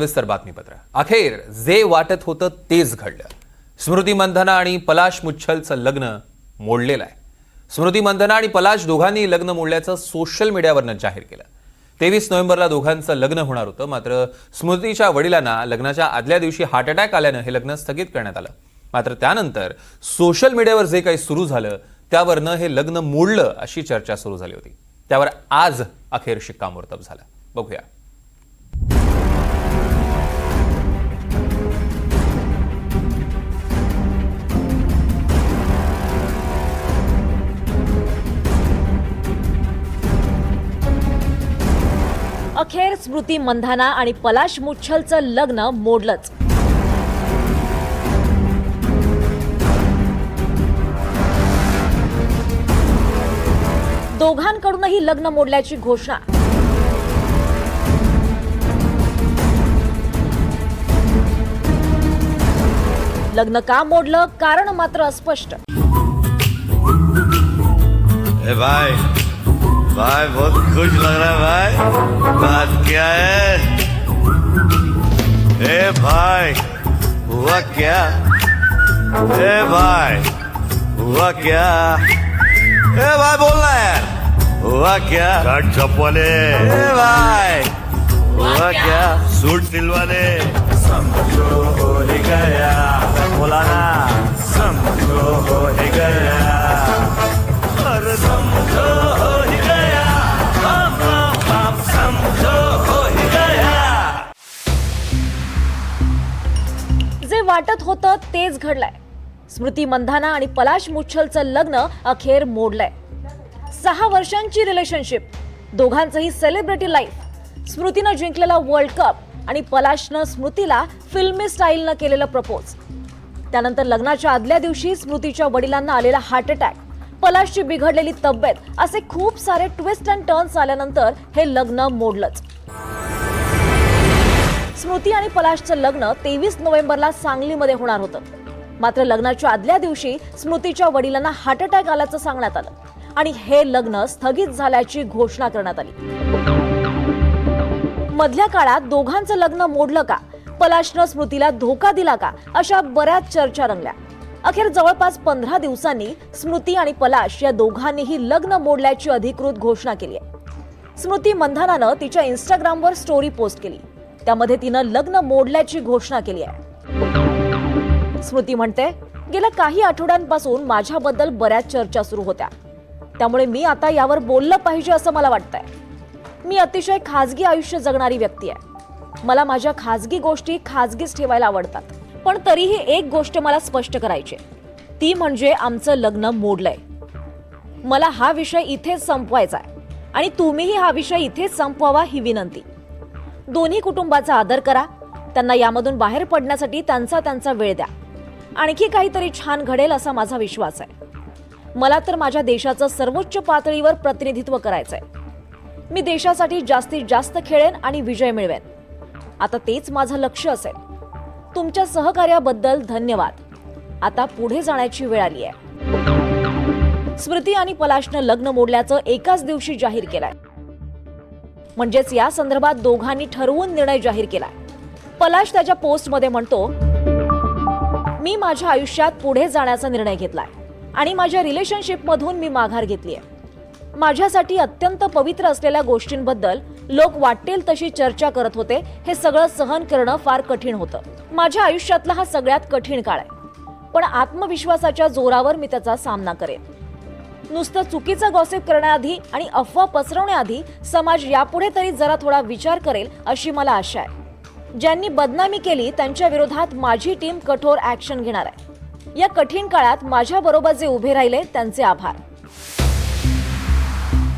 विस्तार बातमीपत्र. अखेर जे वाटत होतं तेच घडलं. स्मृती मंधना आणि पलाश मुच्छलचं लग्न मोडलेलं आहे. स्मृती मंधना आणि पलाश दोघांनी लग्न मोडल्याचं सोशल मीडियावरनं जाहीर केलं. 23 नोव्हेंबरला दोघांचं लग्न होणार होतं. मात्र स्मृतीच्या वडिलांना लग्नाच्या आदल्या दिवशी हार्ट अटॅक आल्यानं हे लग्न स्थगित करण्यात आलं. मात्र त्यानंतर सोशल मीडियावर जे काही सुरू झालं त्यावरनं हे लग्न मोडलं अशी चर्चा सुरू झाली होती. त्यावर आज अखेर शिक्कामोर्तब झालं. बघूया. अखेर स्मृती मंधाना आणि पलाश मुच्छलचं लग्न मोडलंच. दोघांकडूनही लग्न मोडल्याची घोषणा. लग्न का मोडलं कारण मात्र अस्पष्ट. भाई भाई बहुत खुश लग रहा है भाई. बात क्या है? ए भाई हुआ क्या? ए भाई हुआ क्या? ए भाई बोलना यार. हुआ क्या? शर्ट छपवाले. ए भाई हुआ क्या? सूट सिलवाले. समझो हो ही गया. बोला ना समझो हो ही गया. अरे समझो हो ही गया. हम समझो हो ही गया. जे वाटत होतं तेच घडलंय. स्मृती मंधाना आणि पलाश मुच्छलचं लग्न अखेर मोडलंय. 6 वर्षांची रिलेशनशिप, दोघांचंही सेलिब्रिटी लाईफ. स्मृतीनं जिंकलेला वर्ल्ड कप आणि पलाशनं स्मृतीला फिल्मी स्टाईलनं केलेलं प्रपोज. त्यानंतर लग्नाच्या आदल्या दिवशी स्मृतीच्या वडिलांना आलेला हार्ट अटॅक, पलाशची बिघडलेली तब्येत, असे खूप सारे ट्विस्ट अँड टर्न्स आल्यानंतर हे लग्न मोडलंच. स्मृती आणि पलाशचं लग्न 23 नोव्हेंबरला सांगलीमध्ये होणार होतं. मात्र लग्नाच्या आदल्या दिवशी स्मृतीच्या वडिलांना हार्ट अटॅक आल्याचं सांगण्यात आलं आणि हे लग्न स्थगित झाल्याची घोषणा करण्यात आली. मधल्या काळात दोघांचं लग्न मोडलं का, पलाशनं स्मृतीला धोका दिला का, अशा बऱ्याच चर्चा रंगल्या. अखेर जवळपास 15 दिवसांनी स्मृती आणि पलाश या दोघांनीही लग्न मोडल्याची अधिकृत घोषणा केली आहे. स्मृती मंधानानं तिच्या इंस्टाग्रामवर स्टोरी पोस्ट केली. त्यामध्ये तिनं लग्न मोडल्याची घोषणा केली आहे. स्मृती म्हणते, गेल्या काही आठवड्यांपासून माझ्याबद्दल बऱ्याच चर्चा सुरू होत्या, त्यामुळे मी आता यावर बोललं पाहिजे असं मला वाटतंय. मी अतिशय खाजगी आयुष्य जगणारी व्यक्ती आहे. मला माझ्या खाजगी गोष्टी खाजगीच ठेवायला आवडतात. पण तरीही एक गोष्ट मला स्पष्ट करायची, ती म्हणजे आमचं लग्न मोडलंय. मला हा विषय इथेच संपवायचा आहे आणि तुम्हीही हा विषय इथेच संपवावा ही विनंती. दोन्ही कुटुंबाचा आदर करा. त्यांना यामधून बाहेर पडण्यासाठी त्यांचा वेळ द्या. आणखी काहीतरी छान घडेल असा माझा विश्वास आहे. मला तर माझ्या देशाचं सर्वोच्च पातळीवर प्रतिनिधित्व करायचंय. मी देशासाठी जास्तीत जास्त खेळेन आणि विजय मिळवेन. आता तेच माझं लक्ष असेल. तुमच्या सहकार्याबद्दल धन्यवाद. आता पुढे जाण्याची वेळ आली आहे. स्मृती आणि पलाशनं लग्न मोडल्याचं एकाच दिवशी जाहीर केलंय. म्हणजेच या संदर्भात दोघांनी ठरवून निर्णय जाहीर केलाय. पलाश त्याच्या पोस्टमध्ये म्हणतो, मी माझ्या आयुष्यात पुढे जाण्याचा निर्णय घेतलाय आणि माझ्या रिलेशनशिपमधून मी माघार घेतलीय. माझ्यासाठी अत्यंत पवित्र असलेल्या गोष्टींबद्दल लोक वाटेल तशी चर्चा करत होते. हे सगळं सहन करणं फार कठीण होतं. माझ्या आयुष्यातला हा सगळ्यात कठीण काळ आहे. पण आत्मविश्वासाच्या जोरावर मी त्याचा सामना करेन. नुसतं चुकीचं गॉसिप करण्याआधी आणि अफवा पसरवण्याआधी समाज यापुढे तरी जरा थोडा विचार करेल अशी मला आशा आहे. ज्यांनी बदनामी केली त्यांच्या विरोधात माझी टीम कठोर ऍक्शन घेणार आहे. या कठीण काळात माझ्याबरोबर जे उभे राहिले त्यांचे आभार.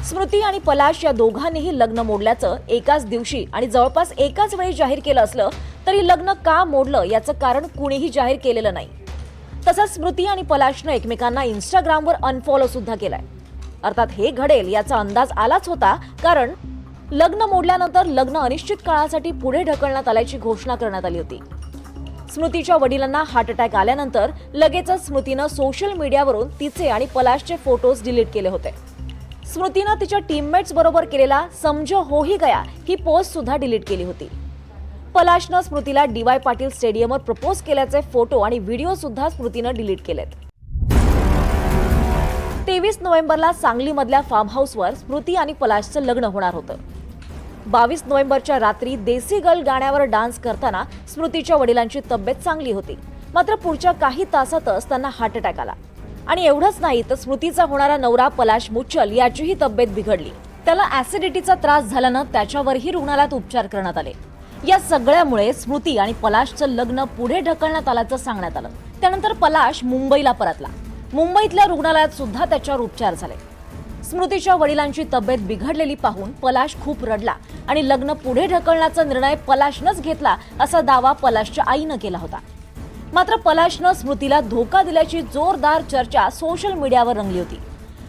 स्मृती आणि पलाश या दोघांनीही लग्न मोडल्याचं एकाच दिवशी आणि जवळपास एकाच वेळी जाहीर केलं असलं तरी लग्न का मोडलं याचं कारण कुणीही जाहीर केलेलं नाही. तसंच स्मृती आणि पलाशनं एकमेकांना इंस्टाग्रामवर अनफॉलो सुद्धा केलाय. अर्थात हे घडेल याचा अंदाज आलाच होता, कारण लग्न मोडल्यानंतर लग्न अनिश्चित काळासाठी पुढे ढकलण्यात आल्याची घोषणा करण्यात आली होती. स्मृतीच्या वडिलांना हार्ट अटॅक आल्यानंतर लगेचच स्मृतीनं सोशल मीडियावरून तिचे आणि पलाशचे फोटोज डिलीट केले होते. स्मृतीनं तिच्या टीममेट्स बरोबर केलेला समझो हो ही गया ही पोस्ट सुद्धा डिलीट केली होती. पलाशनं स्मृतीला डी.वाय. पाटील स्टेडियमवर प्रपोज केल्याचे फोटो आणि व्हिडिओ सुद्धा स्मृतीनं डिलीट केलेत. 23 नोव्हेंबरला सांगलीमधल्या फार्म हाऊसवर स्मृती आणि पलाशचं लग्न होणार होतं. 22 नोव्हेंबरच्या रात्री देसी गर्ल गाण्यावर डान्स करताना स्मृतीच्या वडिलांची तब्येत चांगली होती. मात्र पुढच्या काही तासातच त्यांना हार्ट अटॅक आला. आणि एवढंच नाही तर स्मृतीचा होणारा नवरा पलाश मुच्छल याचीही तब्येत बिघडली. त्याला ऍसिडिटीचा त्रास झाल्यानं त्याच्यावरही रुग्णालयात उपचार करण्यात आले. या सगळ्यामुळे स्मृती आणि पलाशचं लग्न पुढे ढकलण्यात आल्याचं सांगण्यात आलं. त्यानंतर पलाश मुंबईला परतला. मुंबईतल्या रुग्णालयात सुद्धा त्याच्यावर उपचार झाले. स्मृतीच्या वडिलांची तब्येत बिघडलेली पाहून पलाश खूप रडला आणि लग्न पुढे ढकलण्याचा निर्णय पलाशनंच घेतला असा दावा पलाशच्या आईनं केला होता. मात्र पलाशनं स्मृतीला धोका दिल्याची जोरदार चर्चा सोशल मीडियावर रंगली होती.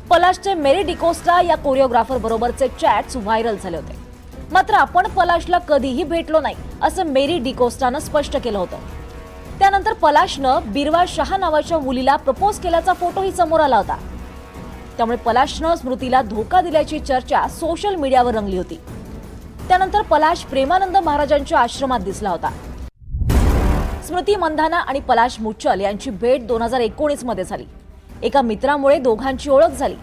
पलाशचे मेरी डिकोस्टा या कोरिओग्राफर बरोबरचे चॅट्स व्हायरल झाले होते. मात्र आपण पलाशला कधीही भेटलो नाही असं मेरी डिकोस्टानं स्पष्ट केलं होतं. त्यानंतर पलाशनं बिरवा शहा नावाच्या मुलीला प्रपोज केल्याचा फोटोही समोर आला होता. त्यामुळे पलाशनं स्मृतीला धोका दिल्याची चर्चा सोशल मीडियावर रंगली होती. त्यानंतर पलाश प्रेमानंद महाराजांच्या आश्रमात दिसला होता. स्मृती मंधाना आणि पलाश मुच्छल यांची भेट 2019 मध्ये झाली. एका मित्रामुळे दोघांची ओळख झाली.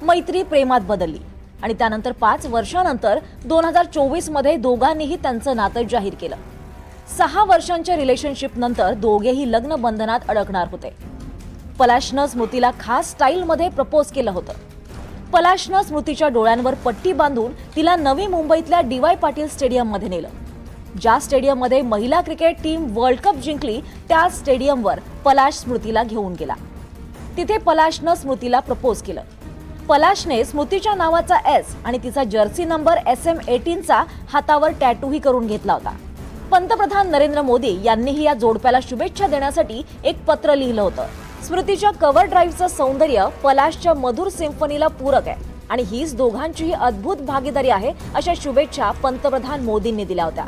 मैत्री प्रेमात बदलली आणि त्यानंतर 5 वर्षांनंतर 2024 मध्ये दोघांनीही त्यांचं नातं जाहीर केलं. 6 वर्षांच्या रिलेशनशिप नंतर दोघेही लग्न बंधनात अडकणार होते. पलाशनं स्मृतीला खास स्टाईलमध्ये प्रपोज केलं होतं. पलाशनं स्मृतीच्या डोळ्यांवर पट्टी बांधून तिला नवी मुंबईतल्या डी.वाय. पाटील स्टेडियममध्ये नेलं. ज्या स्टेडियममध्ये महिला क्रिकेट टीम वर्ल्ड कप जिंकली त्या स्टेडियमवर पलाश स्मृतीला घेऊन गेला. तिथे पलाशनं स्मृतीला प्रपोज केलं. पलाशने स्मृतीच्या नावाचा एस आणि तिचा जर्सी नंबर SM18चा हातावर टॅटूही करून घेतला होता. पंतप्रधान नरेंद्र मोदी यांनीही या जोडप्याला शुभेच्छा देण्यासाठी एक पत्र लिहिलं होतं. स्मृतीच्या कव्हर ड्राईव्हचं सौंदर्य पलाशच्या मधुर सिम्फनीला पूरक आहे आणि हीच दोघांचीही अद्भुत भागीदारी आहे अशा शुभेच्छा पंतप्रधान मोदींनी दिल्या होत्या.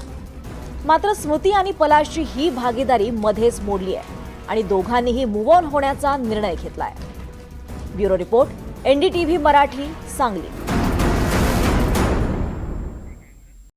मात्र स्मृती आणि पलाशची ही भागीदारी मध्येच मोडली आहे आणि दोघांनीही मूव्ह ऑन होण्याचा निर्णय घेतलाय. Bureau report, NDTV Marathi, Sangli.